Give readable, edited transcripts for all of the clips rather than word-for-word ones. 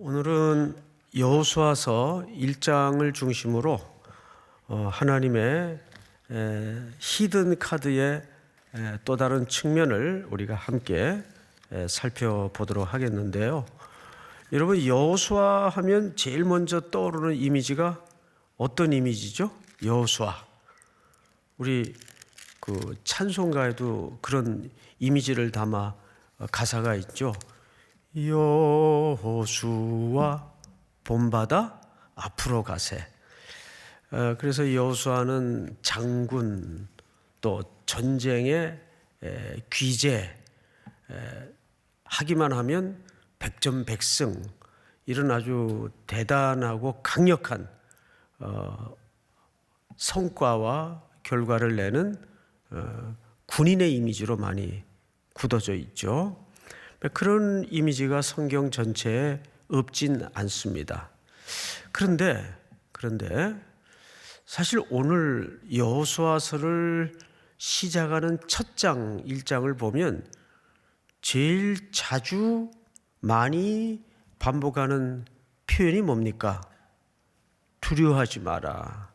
오늘은 여호수아서 1장을 중심으로 하나님의 히든 카드의 또 다른 측면을 우리가 함께 살펴보도록 하겠는데요. 여러분, 여호수아 하면 제일 먼저 떠오르는 이미지가 어떤 이미지죠? 여호수아. 우리 그 찬송가에도 그런 이미지를 담아 가사가 있죠. 여호수아 본받아 앞으로 가세. 그래서 여호수아는 장군, 또 전쟁의 귀재, 하기만 하면 백전백승, 이런 아주 대단하고 강력한 성과와 결과를 내는 군인의 이미지로 많이 굳어져 있죠. 그런 이미지가 성경 전체에 없진 않습니다. 그런데 사실 오늘 여호수아서를 시작하는 첫 장 1장을 보면 제일 자주 많이 반복하는 표현이 뭡니까? 두려워하지 마라,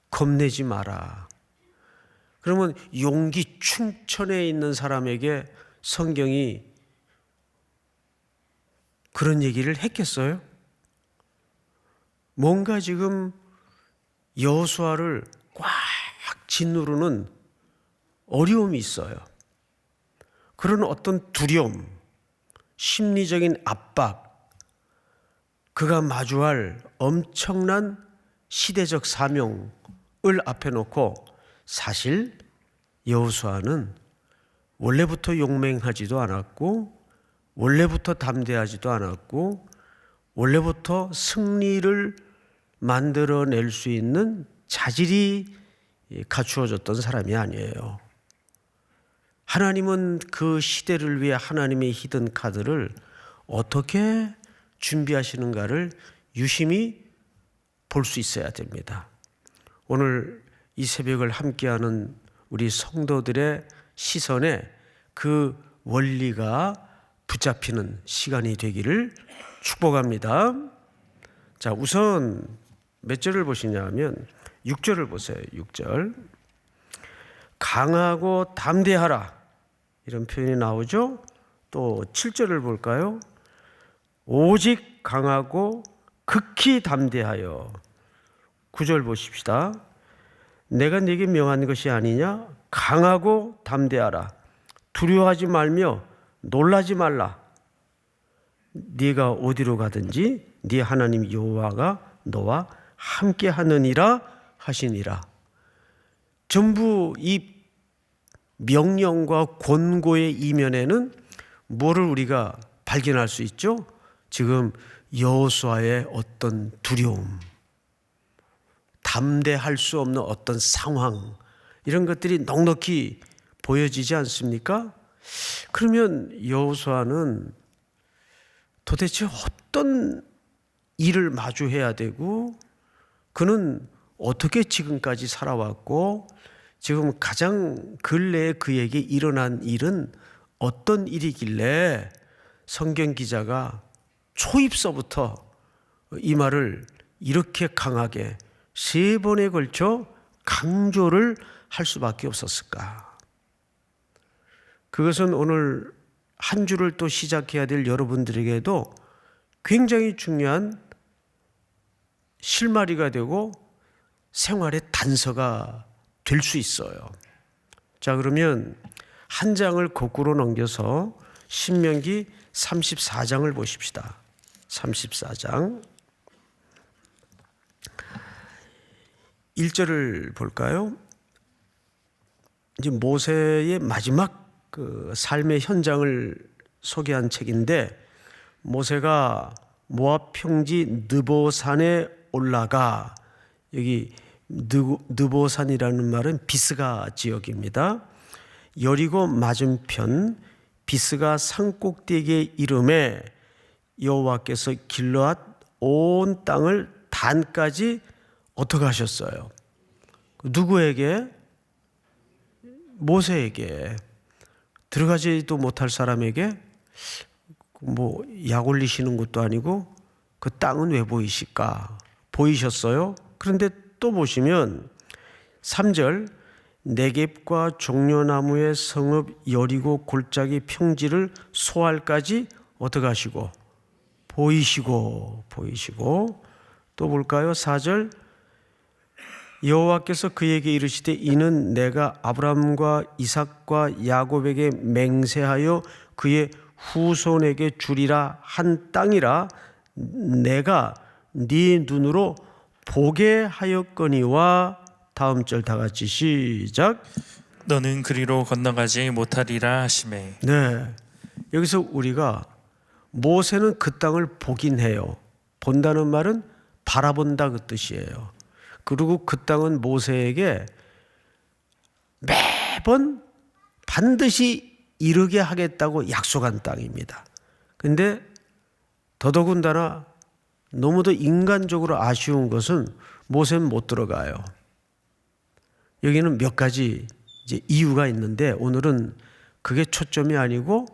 겁내지 마라. 그러면 용기 충천에 있는 사람에게 성경이 그런 얘기를 했겠어요? 뭔가 지금 여호수아를 꽉 짓누르는 어려움이 있어요. 그런 어떤 두려움, 심리적인 압박, 그가 마주할 엄청난 시대적 사명을 앞에 놓고 사실 여호수아는 원래부터 용맹하지도 않았고, 원래부터 담대하지도 않았고, 원래부터 승리를 만들어낼 수 있는 자질이 갖추어졌던 사람이 아니에요. 하나님은 그 시대를 위해 하나님의 히든 카드를 어떻게 준비하시는가를 유심히 볼 수 있어야 됩니다. 오늘 이 새벽을 함께하는 우리 성도들의 시선에 그 원리가 붙잡히는 시간이 되기를 축복합니다. 자, 우선 몇 절을 보시냐면 6절을 보세요. 6절. 강하고 담대하라, 이런 표현이 나오죠. 또 7절을 볼까요? 오직 강하고 극히 담대하여. 9절 보십시다. 내가 네게 명한 것이 아니냐? 강하고 담대하라. 두려워하지 말며 놀라지 말라. 네가 어디로 가든지 네 하나님 여호와가 너와 함께 하느니라 하시니라. 전부 이 명령과 권고의 이면에는 뭐를 우리가 발견할 수 있죠? 지금 여호수아의 어떤 두려움, 담대할 수 없는 어떤 상황, 이런 것들이 넉넉히 보여지지 않습니까? 그러면 여호수아는 도대체 어떤 일을 마주해야 되고, 그는 어떻게 지금까지 살아왔고, 지금 가장 근래에 그에게 일어난 일은 어떤 일이길래 성경 기자가 초입서부터 이 말을 이렇게 강하게 3번에 걸쳐 강조를 할 수밖에 없었을까? 그것은 오늘 한 주를 또 시작해야 될 여러분들에게도 굉장히 중요한 실마리가 되고 생활의 단서가 될 수 있어요. 자, 그러면 한 장을 거꾸로 넘겨서 신명기 34장을 보십시다. 34장 1절을 볼까요? 이제 모세의 마지막 그 삶의 현장을 소개한 책인데, 모세가 모압 평지 느보산에 올라가, 여기 느보산이라는 말은 비스가 지역입니다. 여리고 맞은편 비스가 산꼭대기에 이름에 여호와께서 길르앗 온 땅을 단까지 어떻게 하셨어요? 누구에게? 모세에게. 들어가지도 못할 사람에게 뭐 약 올리시는 것도 아니고 그 땅은 왜 보이실까? 보이셨어요? 그런데 또 보시면 3절 네겝과 종려나무의 성읍 여리고 골짜기 평지를 소알까지 어떻게 하시고 보이시고 또 볼까요? 4절 여호와께서 그에게 이르시되 이는 내가 아브라함과 이삭과 야곱에게 맹세하여 그의 후손에게 주리라 한 땅이라 내가 네 눈으로 보게 하였거니와. 다음 절 다 같이 시작. 너는 그리로 건너가지 못하리라 하시매. 네, 여기서 우리가 모세는 그 땅을 보긴 해요. 본다는 말은 바라본다 그 뜻이에요. 그리고 그 땅은 모세에게 매번 반드시 이루게 하겠다고 약속한 땅입니다. 근데 더더군다나 너무도 인간적으로 아쉬운 것은 모세는 못 들어가요. 여기는 몇 가지 이제 이유가 있는데 오늘은 그게 초점이 아니고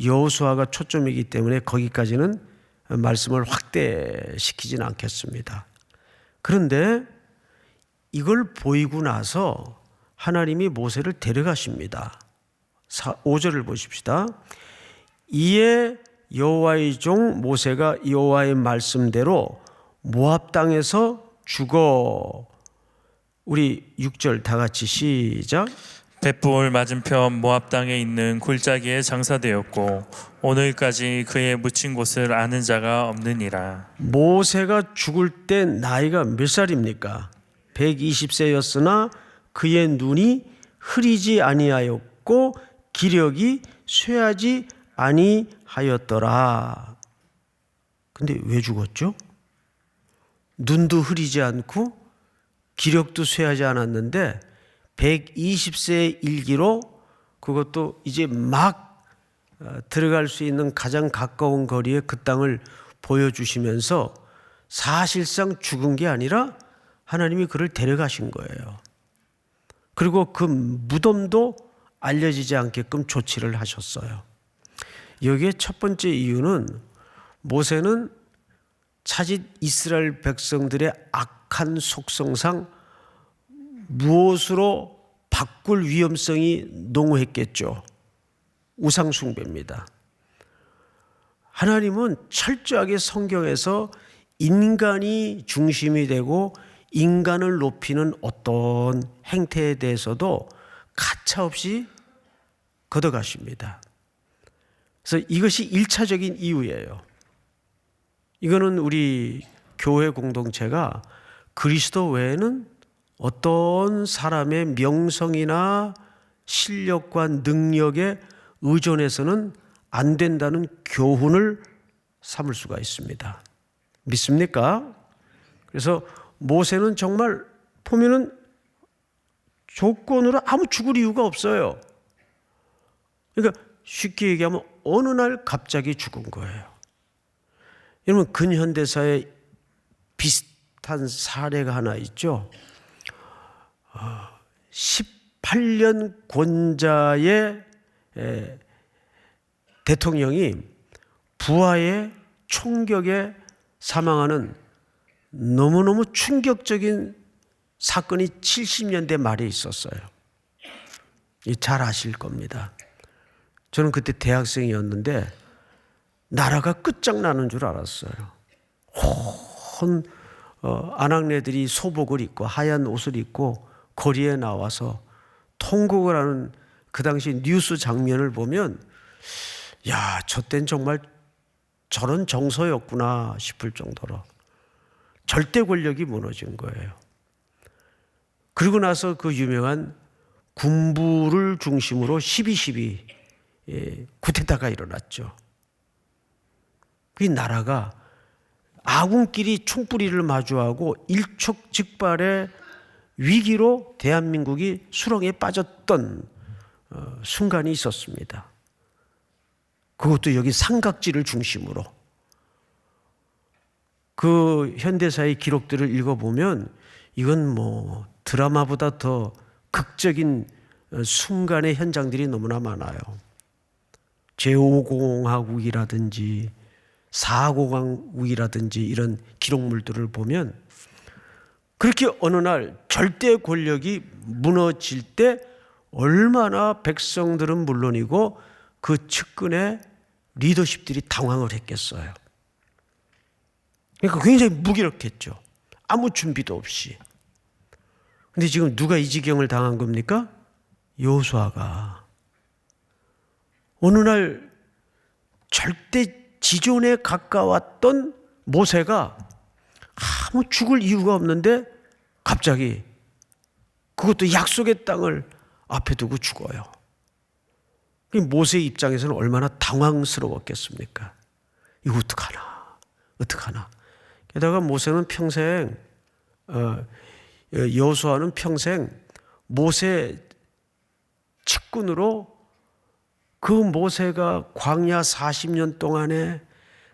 여호수아가 초점이기 때문에 거기까지는 말씀을 확대시키진 않겠습니다. 그런데 이걸 보이고 나서 하나님이 모세를 데려가십니다. 5절을 보십시다. 이에 여호와의 종 모세가 여호와의 말씀대로 모압 땅에서 죽어. 우리 6절 다 같이 시작. 벳부올 맞은편 모압 땅에 있는 골짜기에 장사되었고 오늘까지 그의 묻힌 곳을 아는 자가 없느니라. 모세가 죽을 때 나이가 몇 살입니까? 120세였으나 그의 눈이 흐리지 아니하였고 기력이 쇠하지 아니하였더라. 근데 왜 죽었죠? 눈도 흐리지 않고 기력도 쇠하지 않았는데 120세의 일기로 그것도 이제 막 들어갈 수 있는 가장 가까운 거리에 그 땅을 보여주시면서 사실상 죽은 게 아니라 하나님이 그를 데려가신 거예요. 그리고 그 무덤도 알려지지 않게끔 조치를 하셨어요. 여기에 첫 번째 이유는 모세는 차짓 이스라엘 백성들의 악한 속성상 무엇으로 바꿀 위험성이 농후했겠죠. 우상숭배입니다. 하나님은 철저하게 성경에서 인간이 중심이 되고 인간을 높이는 어떤 행태에 대해서도 가차없이 걷어가십니다. 그래서 이것이 1차적인 이유예요. 이거는 우리 교회 공동체가 그리스도 외에는 어떤 사람의 명성이나 실력과 능력에 의존해서는 안 된다는 교훈을 삼을 수가 있습니다. 믿습니까? 그래서 모세는 정말 보면은 조건으로 아무 죽을 이유가 없어요. 그러니까 쉽게 얘기하면 어느 날 갑자기 죽은 거예요. 여러분 근현대사에 비슷한 사례가 하나 있죠. 18년 권자의 대통령이 부하의 총격에 사망하는 너무너무 충격적인 사건이 70년대 말에 있었어요. 잘 아실 겁니다. 저는 그때 대학생이었는데 나라가 끝장나는 줄 알았어요. 온 아낙네들이 소복을 입고 하얀 옷을 입고 거리에 나와서 통곡을 하는 그 당시 뉴스 장면을 보면 야, 저땐 정말 저런 정서였구나 싶을 정도로 절대 권력이 무너진 거예요. 그리고 나서 그 유명한 군부를 중심으로 12.12 쿠데타가 일어났죠. 그 나라가 아군끼리 총뿌리를 마주하고 일촉즉발의 위기로 대한민국이 수렁에 빠졌던 순간이 있었습니다. 그것도 여기 삼각지를 중심으로. 그 현대사의 기록들을 읽어보면 이건 뭐 드라마보다 더 극적인 순간의 현장들이 너무나 많아요. 제5공화국이라든지 4공화국이라든지 이런 기록물들을 보면 그렇게 어느 날 절대 권력이 무너질 때 얼마나 백성들은 물론이고 그 측근의 리더십들이 당황을 했겠어요. 그러니까 굉장히 무기력했죠. 아무 준비도 없이. 근데 지금 누가 이 지경을 당한 겁니까? 여호수아가. 어느 날 절대 지존에 가까웠던 모세가 아무 죽을 이유가 없는데 갑자기 그것도 약속의 땅을 앞에 두고 죽어요. 모세의 입장에서는 얼마나 당황스러웠겠습니까? 이거 어떡하나. 게다가 모세는 평생 여호수아는 평생 모세 측근으로 그 모세가 광야 40년 동안에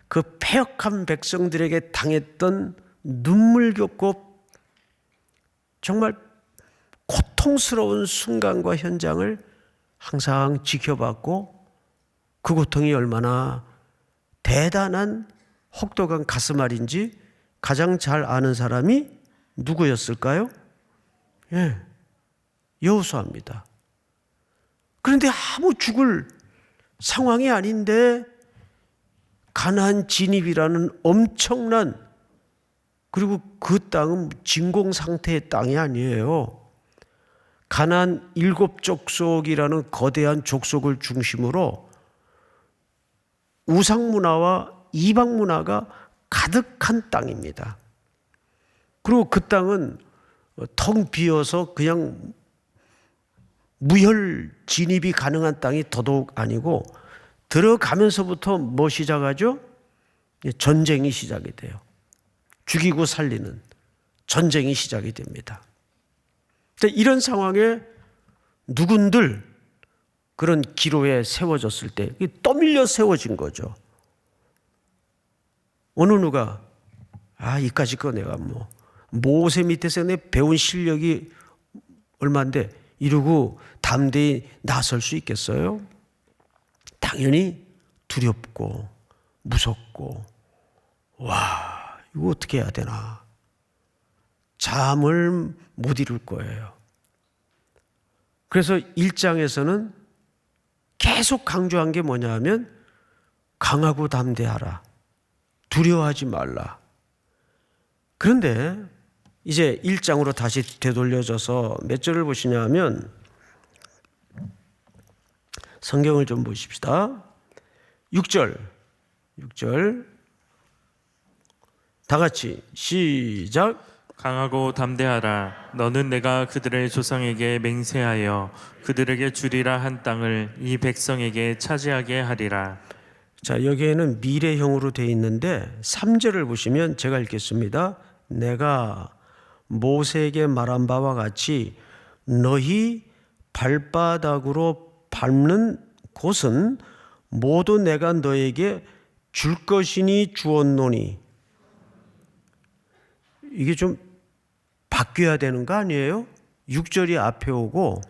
그 패역한 백성들에게 당했던 눈물겹고 정말 고통스러운 순간과 현장을 항상 지켜봤고 그 고통이 얼마나 대단한 혹독한 가슴앓이인지 가장 잘 아는 사람이 누구였을까요? 여호수아입니다. 그런데 아무 죽을 상황이 아닌데 가나안 진입이라는 엄청난, 그리고 그 땅은 진공 상태의 땅이 아니에요. 가나안 7족속이라는 거대한 족속을 중심으로 우상 문화와 이방 문화가 가득한 땅입니다. 그리고 그 땅은 텅 비어서 그냥 무혈 진입이 가능한 땅이 더더욱 아니고 들어가면서부터 뭐 시작하죠? 전쟁이 시작이 돼요. 죽이고 살리는 전쟁이 시작이 됩니다. 이런 상황에 누군들 그런 기로에 세워졌을 때 떠밀려 세워진 거죠. 어느 누가 이까짓 거 내가 모세 밑에서 내 배운 실력이 얼마인데 이러고 담대히 나설 수 있겠어요? 당연히 두렵고 무섭고 이거 어떻게 해야 되나, 잠을 못 이룰 거예요. 그래서 1장에서는 계속 강조한 게 뭐냐 하면 강하고 담대하라, 두려워하지 말라. 그런데 이제 1장으로 다시 되돌려져서 몇 절을 보시냐 하면 성경을 좀 보십시다. 6절 다 같이 시작. 강하고 담대하라. 너는 내가 그들의 조상에게 맹세하여 그들에게 주리라 한 땅을 이 백성에게 차지하게 하리라. 자, 여기에는 미래형으로 되어 있는데 3절을 보시면 제가 읽겠습니다. 내가 모세에게 말한 바와 같이 너희 발바닥으로 밟는 곳은 모두 내가 너에게 줄 것이니 주었노니. 이게 좀 바뀌어야 되는 거 아니에요? 6절이 앞에 오고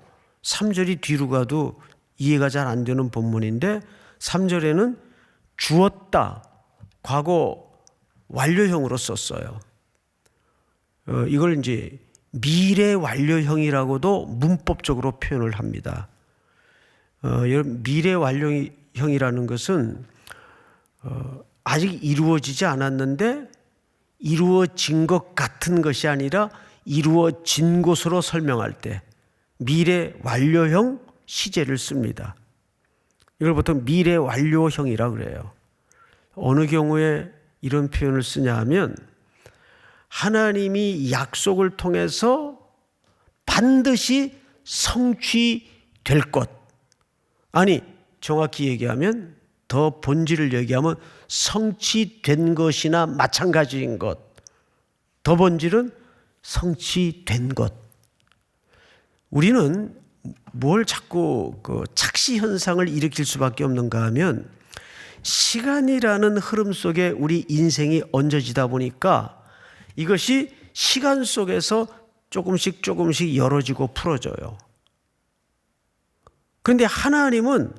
3절이 뒤로 가도 이해가 잘 안 되는 본문인데 3절에는 주었다, 과거 완료형으로 썼어요. 이걸 이제 미래 완료형이라고도 문법적으로 표현을 합니다. 미래 완료형이라는 것은 아직 이루어지지 않았는데 이루어진 것 같은 것이 아니라 이루어진 것으로 설명할 때 미래 완료형 시제를 씁니다. 이걸 보통 미래 완료형이라고 그래요. 어느 경우에 이런 표현을 쓰냐 하면 하나님이 약속을 통해서 반드시 성취될 것, 아니 정확히 얘기하면 더 본질을 얘기하면 성취된 것이나 마찬가지인 것, 더 본질은 성취된 것. 우리는 뭘 자꾸 착시 현상을 일으킬 수밖에 없는가 하면 시간이라는 흐름 속에 우리 인생이 얹어지다 보니까 이것이 시간 속에서 조금씩 열어지고 풀어져요. 그런데 하나님은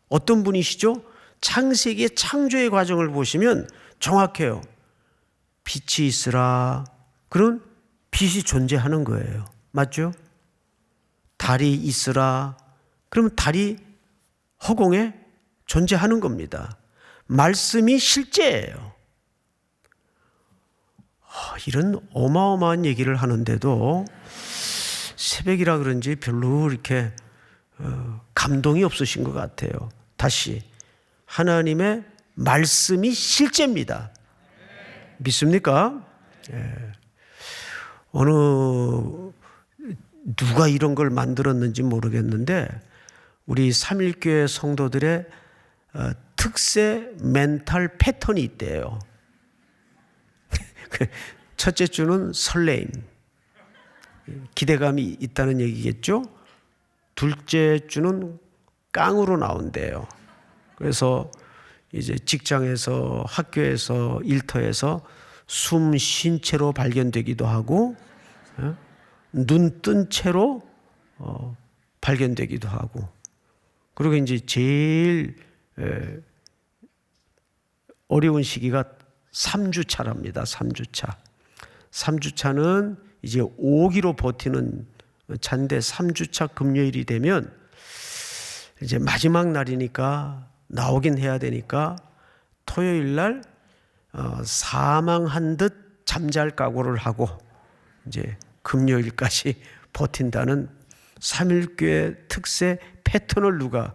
어떤 분이시죠? 창세기의 창조의 과정을 보시면 정확해요. 빛이 있으라. 그런 빛이 존재하는 거예요. 맞죠? 달이 있으라. 그러면 달이 허공에 존재하는 겁니다. 말씀이 실제예요. 이런 어마어마한 얘기를 하는데도 새벽이라 그런지 별로 이렇게 감동이 없으신 것 같아요. 다시, 하나님의 말씀이 실제입니다. 믿습니까? 예. 누가 이런 걸 만들었는지 모르겠는데 우리 삼일교회 성도들의 특세 멘탈 패턴이 있대요. 첫째 주는 설레임, 기대감이 있다는 얘기겠죠. 둘째 주는 깡으로 나온대요. 그래서 이제 직장에서, 학교에서, 일터에서 숨 쉰 채로 발견되기도 하고, 눈 뜬 채로 발견되기도 하고, 그리고 이제 제일 어려운 시기가 3주차랍니다. 3주차. 3주차는 이제 5기로 버티는 차인데 3주차 금요일이 되면 이제 마지막 날이니까 나오긴 해야 되니까 토요일 날 사망한 듯 잠잘 각오를 하고 이제 금요일까지 버틴다는 삼일교회 특세 패턴을 누가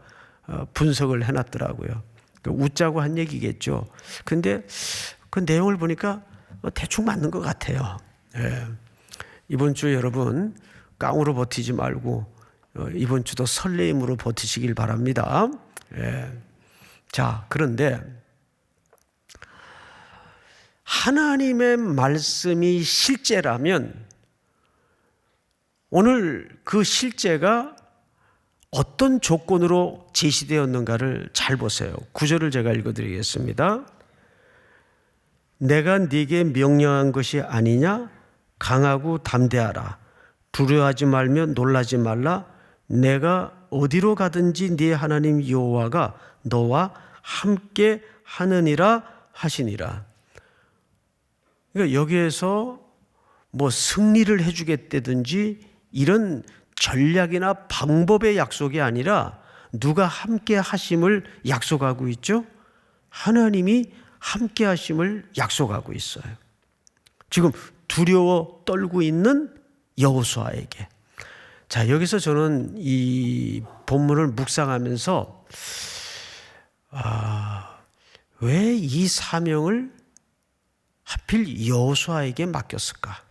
분석을 해놨더라고요. 웃자고 한 얘기겠죠. 근데 그 내용을 보니까 대충 맞는 것 같아요. 예. 이번 주 여러분 깡으로 버티지 말고 이번 주도 설레임으로 버티시길 바랍니다. 예. 자, 그런데 하나님의 말씀이 실제라면 오늘 그 실제가 어떤 조건으로 제시되었는가를 잘 보세요. 9절을 제가 읽어드리겠습니다. 내가 네게 명령한 것이 아니냐? 강하고 담대하라. 두려워하지 말며 놀라지 말라. 내가 어디로 가든지 네 하나님 여호와가 너와 함께 하느니라 하시니라. 그러니까 여기에서 뭐 승리를 해주겠다든지 이런 전략이나 방법의 약속이 아니라 누가 함께 하심을 약속하고 있죠? 하나님이 함께 하심을 약속하고 있어요. 지금 두려워 떨고 있는 여호수아에게. 자, 여기서 저는 이 본문을 묵상하면서 왜 이 사명을 하필 여호수아에게 맡겼을까?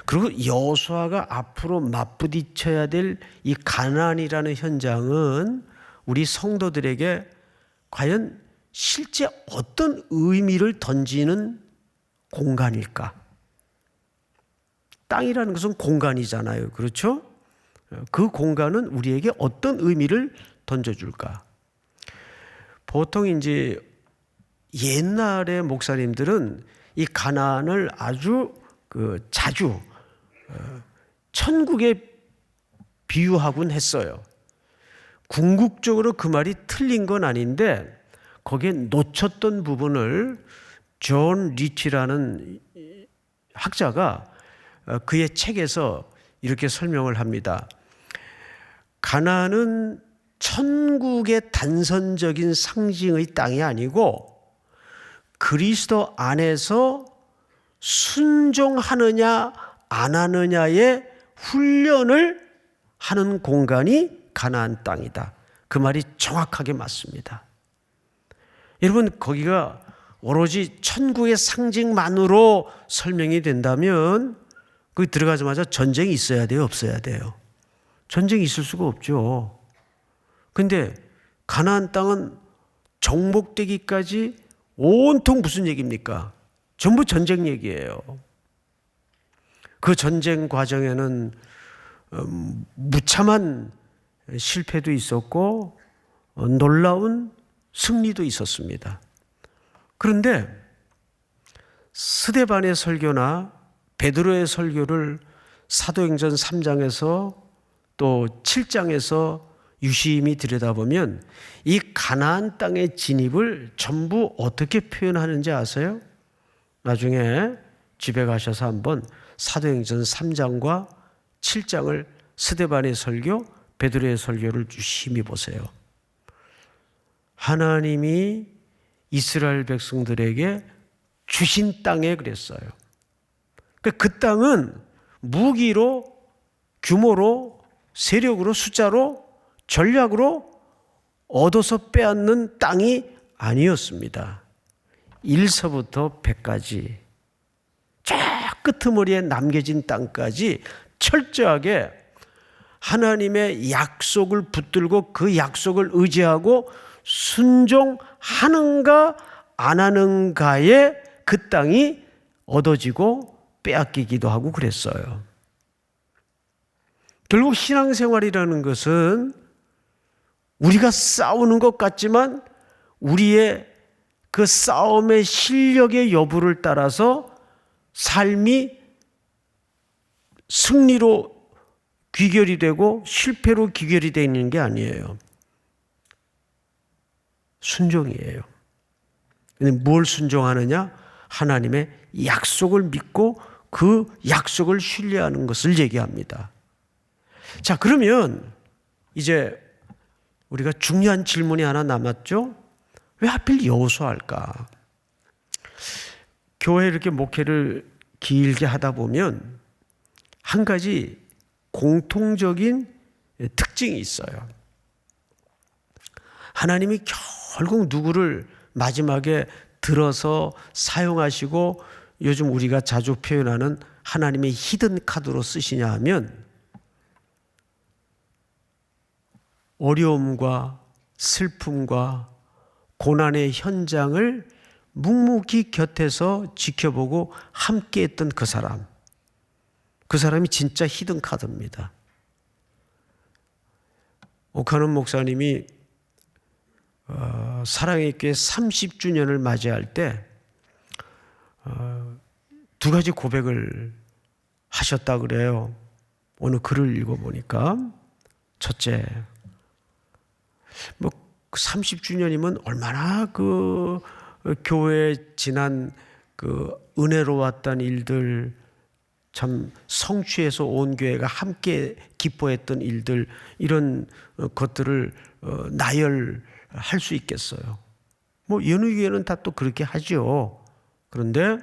그리고 여호수아가 앞으로 맞부딪혀야 될 이 가나안이라는 현장은 우리 성도들에게 과연 실제 어떤 의미를 던지는 공간일까? 땅이라는 것은 공간이잖아요. 그렇죠? 그 공간은 우리에게 어떤 의미를 던져줄까? 보통 이제 옛날의 목사님들은 이 가나안을 아주 자주 천국에 비유하곤 했어요. 궁극적으로 그 말이 틀린 건 아닌데 거기에 놓쳤던 부분을 존 리치라는 학자가 그의 책에서 이렇게 설명을 합니다. 가나안은 천국의 단선적인 상징의 땅이 아니고 그리스도 안에서 순종하느냐 안 하느냐의 훈련을 하는 공간이 가나안 땅이다. 그 말이 정확하게 맞습니다. 여러분, 거기가 오로지 천국의 상징만으로 설명이 된다면 거기 들어가자마자 전쟁이 있어야 돼요, 없어야 돼요? 전쟁이 있을 수가 없죠. 근데 가나안 땅은 정복되기까지 온통 무슨 얘기입니까? 전부 전쟁 얘기예요. 그 전쟁 과정에는 무참한 실패도 있었고 놀라운 승리도 있었습니다. 그런데 스데반의 설교나 베드로의 설교를 사도행전 3장에서 또 7장에서 유심히 들여다보면 이 가나안 땅의 진입을 전부 어떻게 표현하는지 아세요? 나중에 집에 가셔서 한번 사도행전 3장과 7장을 스데반의 설교, 베드로의 설교를 유심히 보세요. 하나님이 이스라엘 백성들에게 주신 땅에 그랬어요. 그 땅은 무기로, 규모로, 세력으로, 숫자로, 전략으로 얻어서 빼앗는 땅이 아니었습니다. 1서부터 100까지 저 끄트머리에 남겨진 땅까지 철저하게 하나님의 약속을 붙들고 그 약속을 의지하고 순종하는가 안 하는가에 그 땅이 얻어지고 빼앗기기도 하고 그랬어요. 결국 신앙생활이라는 것은 우리가 싸우는 것 같지만 우리의 그 싸움의 실력의 여부를 따라서 삶이 승리로 귀결이 되고 실패로 귀결이 되는 게 아니에요. 순종이에요. 근데 뭘 순종하느냐? 하나님의 약속을 믿고 그 약속을 신뢰하는 것을 얘기합니다. 자, 그러면 이제 우리가 중요한 질문이 하나 남았죠? 왜 하필 여호수아일까? 교회 이렇게 목회를 길게 하다 보면 한 가지 공통적인 특징이 있어요. 하나님이 결국 누구를 마지막에 들어서 사용하시고 요즘 우리가 자주 표현하는 하나님의 히든 카드로 쓰시냐 하면 어려움과 슬픔과 고난의 현장을 묵묵히 곁에서 지켜보고 함께했던 그 사람이 진짜 히든 카드입니다. 오카논 목사님이 사랑의 교회 30주년을 맞이할 때 두 가지 고백을 하셨다 그래요. 오늘 글을 읽어보니까 첫째, 30주년이면 얼마나 그 교회에 지난 그 은혜로웠던 일들, 참 성취해서 온 교회가 함께 기뻐했던 일들, 이런 것들을 나열할 수 있겠어요. 여느 교회는 다 또 그렇게 하죠. 그런데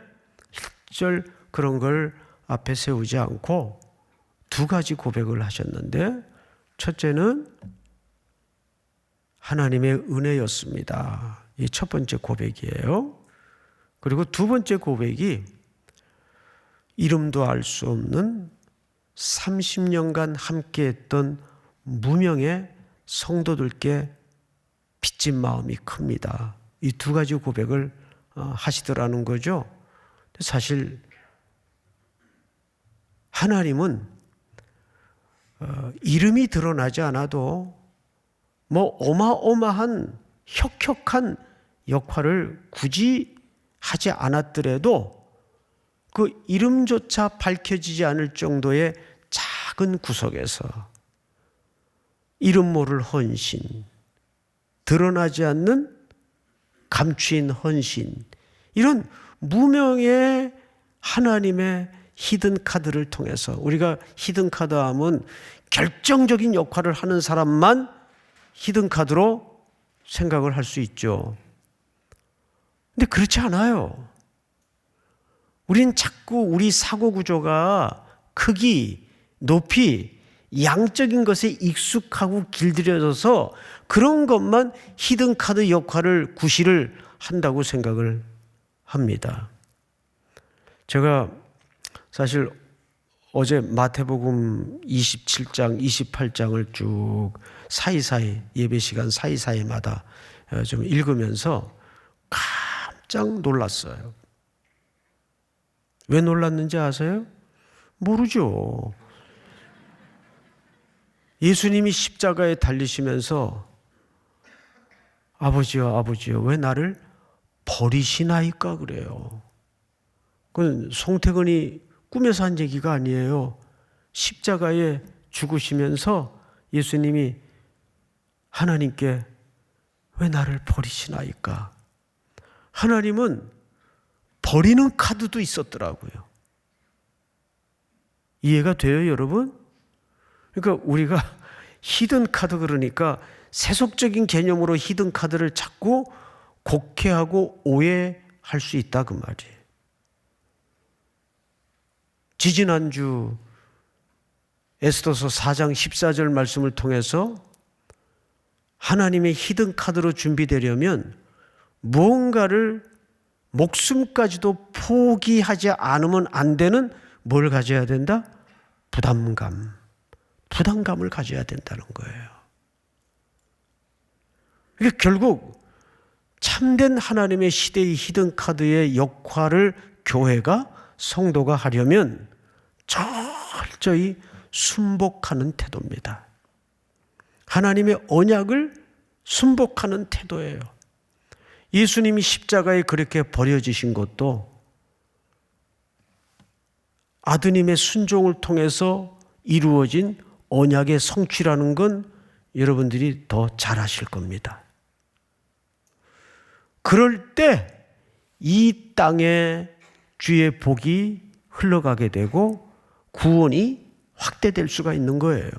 일절 그런 걸 앞에 세우지 않고 두 가지 고백을 하셨는데, 첫째는 하나님의 은혜였습니다. 이 첫 번째 고백이에요. 그리고 두 번째 고백이 이름도 알 수 없는 30년간 함께했던 무명의 성도들께 빚진 마음이 큽니다. 이 두 가지 고백을 하시더라는 거죠. 사실 하나님은 이름이 드러나지 않아도 어마어마한 혁혁한 역할을 굳이 하지 않았더라도 그 이름조차 밝혀지지 않을 정도의 작은 구석에서 이름 모를 헌신, 드러나지 않는 감추인 헌신, 이런 무명의 하나님의 히든 카드를 통해서, 우리가 히든 카드 하면 결정적인 역할을 하는 사람만 히든 카드로 생각을 할 수 있죠. 근데 그렇지 않아요. 우린 자꾸 우리 사고 구조가 크기, 높이, 양적인 것에 익숙하고 길들여져서 그런 것만 히든 카드 역할을 구실을 한다고 생각을 합니다. 제가 사실 어제 마태복음 27장, 28장을 쭉 사이사이, 예배 시간 사이사이마다 좀 읽으면서 깜짝 놀랐어요. 왜 놀랐는지 아세요? 모르죠. 예수님이 십자가에 달리시면서 아버지여, 아버지여, 왜 나를 버리시나이까 그래요. 그건 송태근이 꿈에서 한 얘기가 아니에요. 십자가에 죽으시면서 예수님이 하나님께 왜 나를 버리시나이까? 하나님은 버리는 카드도 있었더라고요. 이해가 돼요, 여러분? 그러니까 우리가 히든 카드, 그러니까 세속적인 개념으로 히든 카드를 자꾸 곡해하고 오해할 수 있다 그 말이에요. 지지난주 에스더서 4장 14절 말씀을 통해서 하나님의 히든 카드로 준비되려면 무언가를 목숨까지도 포기하지 않으면 안 되는 뭘 가져야 된다? 부담감을 가져야 된다는 거예요. 그러니까 결국 참된 하나님의 시대의 히든 카드의 역할을 교회가, 성도가 하려면 철저히 순복하는 태도입니다. 하나님의 언약을 순복하는 태도예요. 예수님이 십자가에 그렇게 버려지신 것도 아드님의 순종을 통해서 이루어진 언약의 성취라는 건 여러분들이 더 잘 아실 겁니다. 그럴 때 이 땅에 주의 복이 흘러가게 되고 구원이 확대될 수가 있는 거예요.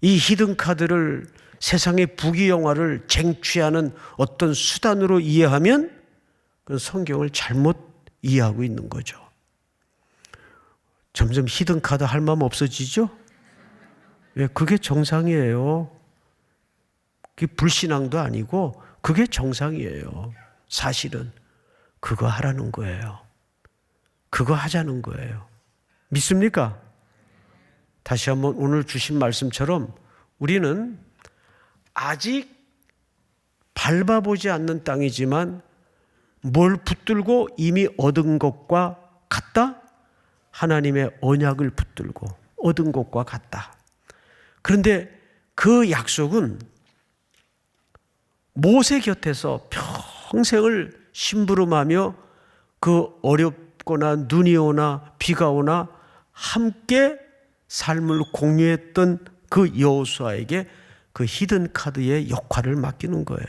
이 히든 카드를 세상의 부귀영화를 쟁취하는 어떤 수단으로 이해하면 그 성경을 잘못 이해하고 있는 거죠. 점점 히든 카드 할 마음 없어지죠? 왜? 그게 정상이에요. 그게 불신앙도 아니고 그게 정상이에요. 사실은 그거 하라는 거예요. 그거 하자는 거예요. 믿습니까? 다시 한번 오늘 주신 말씀처럼 우리는 아직 밟아보지 않는 땅이지만 뭘 붙들고 이미 얻은 것과 같다? 하나님의 언약을 붙들고 얻은 것과 같다. 그런데 그 약속은 모세 곁에서 평생을 심부름하며 그 어렵거나 눈이 오나 비가 오나 함께 삶을 공유했던 그 여호수아에게 그 히든 카드의 역할을 맡기는 거예요.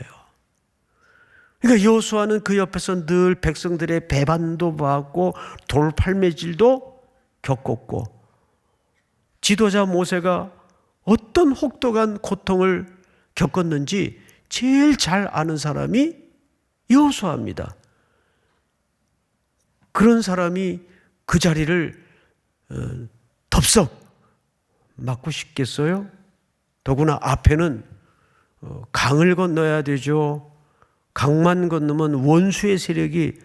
그러니까 여호수아는 그 옆에서 늘 백성들의 배반도 받고 돌팔매질도 겪었고, 지도자 모세가 어떤 혹독한 고통을 겪었는지 제일 잘 아는 사람이 여호수아입니다. 그런 사람이 그 자리를 덥석 맡고 싶겠어요? 더구나 앞에는 강을 건너야 되죠. 강만 건너면 원수의 세력이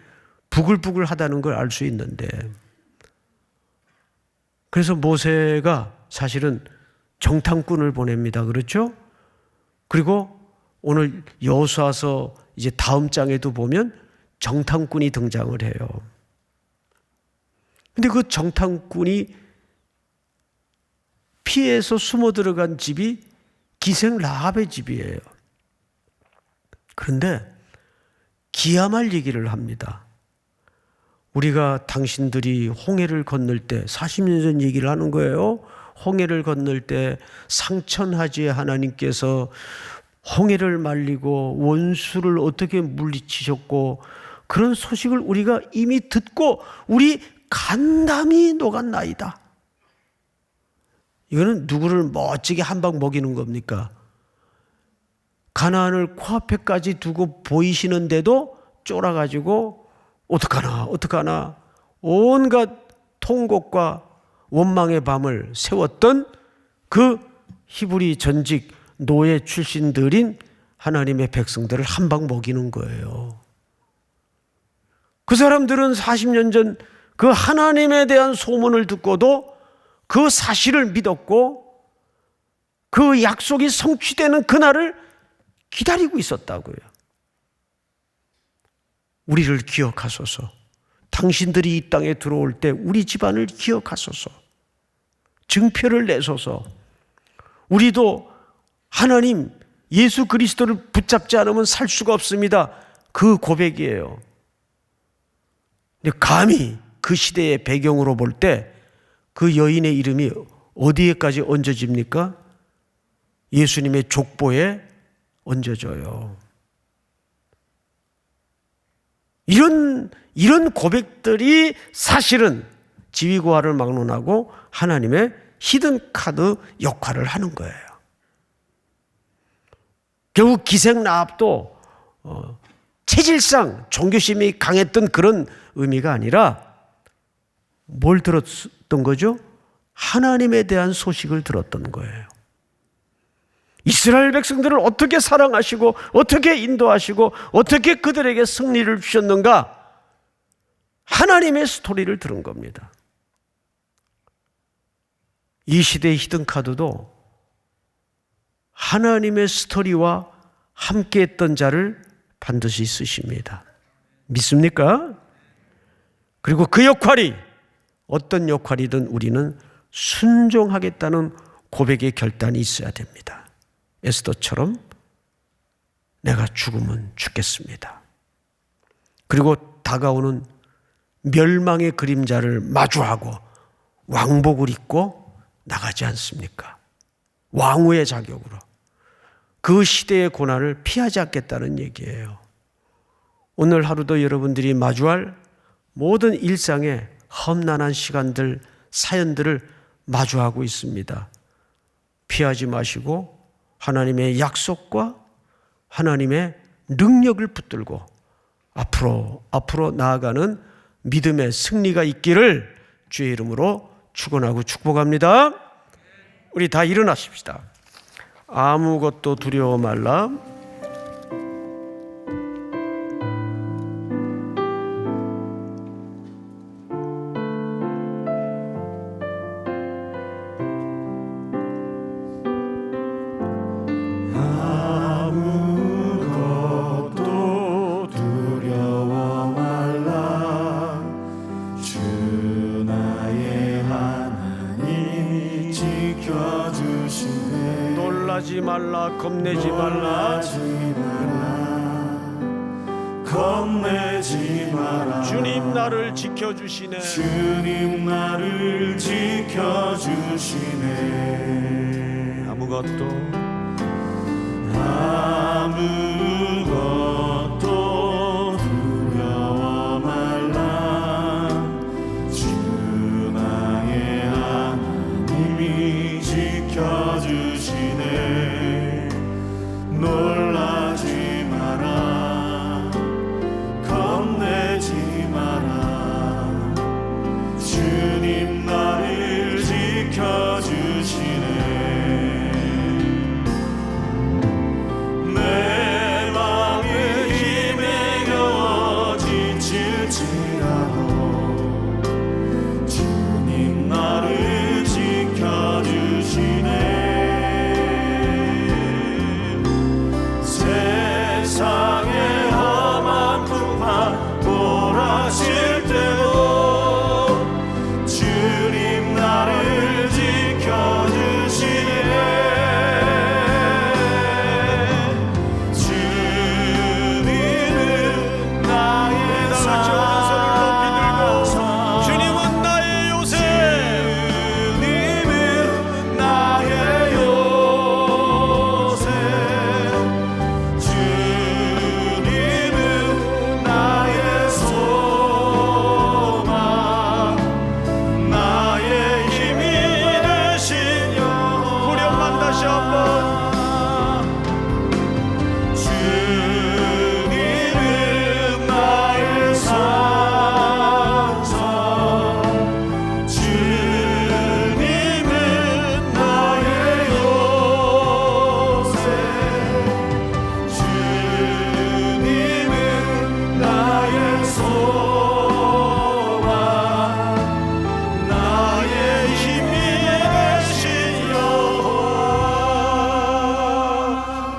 부글부글하다는 걸 알 수 있는데, 그래서 모세가 사실은 정탐꾼을 보냅니다. 그렇죠? 그리고 오늘 여호수아서 이제 다음 장에도 보면 정탐꾼이 등장을 해요. 근데 그 정탐꾼이 피해서 숨어 들어간 집이 기생 라합의 집이에요. 그런데 기야말 얘기를 합니다. 우리가 당신들이 홍해를 건널 때, 40년 전 얘기를 하는 거예요. 홍해를 건널 때 상천하지에 하나님께서 홍해를 말리고 원수를 어떻게 물리치셨고, 그런 소식을 우리가 이미 듣고 우리 간담이 녹았나이다. 이거는 누구를 멋지게 한 방 먹이는 겁니까? 가나안을 코앞에까지 두고 보이시는데도 쫄아가지고 어떡하나 온갖 통곡과 원망의 밤을 세웠던 그 히브리 전직 노예 출신들인 하나님의 백성들을 한 방 먹이는 거예요. 그 사람들은 40년 전 그 하나님에 대한 소문을 듣고도 그 사실을 믿었고 그 약속이 성취되는 그날을 기다리고 있었다고요. 우리를 기억하소서. 당신들이 이 땅에 들어올 때 우리 집안을 기억하소서. 증표를 내소서. 우리도 하나님 예수 그리스도를 붙잡지 않으면 살 수가 없습니다. 그 고백이에요. 근데 감히 그 시대의 배경으로 볼 때 그 여인의 이름이 어디에까지 얹어집니까? 예수님의 족보에 얹어져요. 이런 고백들이 사실은 지위고하를 막론하고 하나님의 히든 카드 역할을 하는 거예요. 결국 기생라합도 체질상 종교심이 강했던 그런 의미가 아니라 뭘 들었던 거죠? 하나님에 대한 소식을 들었던 거예요. 이스라엘 백성들을 어떻게 사랑하시고 어떻게 인도하시고 어떻게 그들에게 승리를 주셨는가? 하나님의 스토리를 들은 겁니다. 이 시대의 히든카드도 하나님의 스토리와 함께했던 자를 반드시 쓰십니다. 믿습니까? 그리고 그 역할이 어떤 역할이든 우리는 순종하겠다는 고백의 결단이 있어야 됩니다. 에스더처럼 내가 죽으면 죽겠습니다. 그리고 다가오는 멸망의 그림자를 마주하고 왕복을 입고 나가지 않습니까? 왕후의 자격으로 그 시대의 고난을 피하지 않겠다는 얘기예요. 오늘 하루도 여러분들이 마주할 모든 일상의 험난한 시간들, 사연들을 마주하고 있습니다. 피하지 마시고 하나님의 약속과 하나님의 능력을 붙들고 앞으로 나아가는 믿음의 승리가 있기를 주의 이름으로 축원하고 축복합니다. 우리 다 일어나십시다. 아무것도 두려워 말라. 놀라지 말라, 겁내지 말라, 겁내지 마라. 주님 나를 지켜주시네. 주님 나를 지켜주시네. 아무것도 두려워 말라. 주 나의 하나님이 지켜주시네. 놀라지 마라. 겁내지 마라. 주님 나를 지켜주시네. 내 맘의 힘에 겨워 지칠지라도 주님 나를 지켜주시네. 세상의 험한 풍파 몰아칠 때도 주님 나를 지켜주시네. 주님은 나의 산, 주님은 나의 요새. 주님은 나의 요새. 주님은 나의 소망, 나의 힘이 되신 여호와. 후렴만 다시 한번. 주님은 나의 산성, 주님은 나의 요새. 주님은 나의 소망, 나의 힘이 되신 여호와.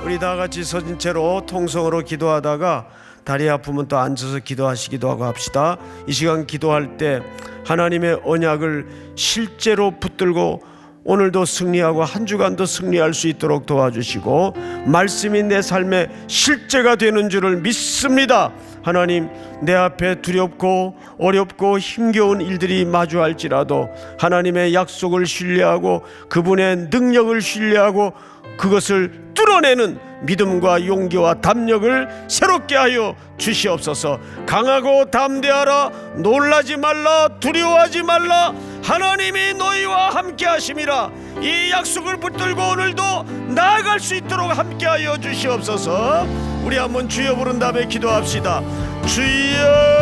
우리 다 같이 서진 채로 통성으로 기도하다가 다리 아프면 또 앉아서 기도하시기도 하고 합시다. 이 시간 기도할 때 하나님의 언약을 실제로 붙들고 오늘도 승리하고 한 주간도 승리할 수 있도록 도와주시고 말씀이 내 삶의 실제가 되는 줄을 믿습니다. 하나님, 내 앞에 두렵고 어렵고 힘겨운 일들이 마주할지라도 하나님의 약속을 신뢰하고 그분의 능력을 신뢰하고 그것을 뚫어내는 믿음과 용기와 담력을 새롭게 하여 주시옵소서. 강하고 담대하라, 놀라지 말라, 두려워하지 말라, 하나님이 너희와 함께 하심이라. 이 약속을 붙들고 오늘도 나아갈 수 있도록 함께 하여 주시옵소서. 우리 한번 주여 부른 다음에 기도합시다. 주여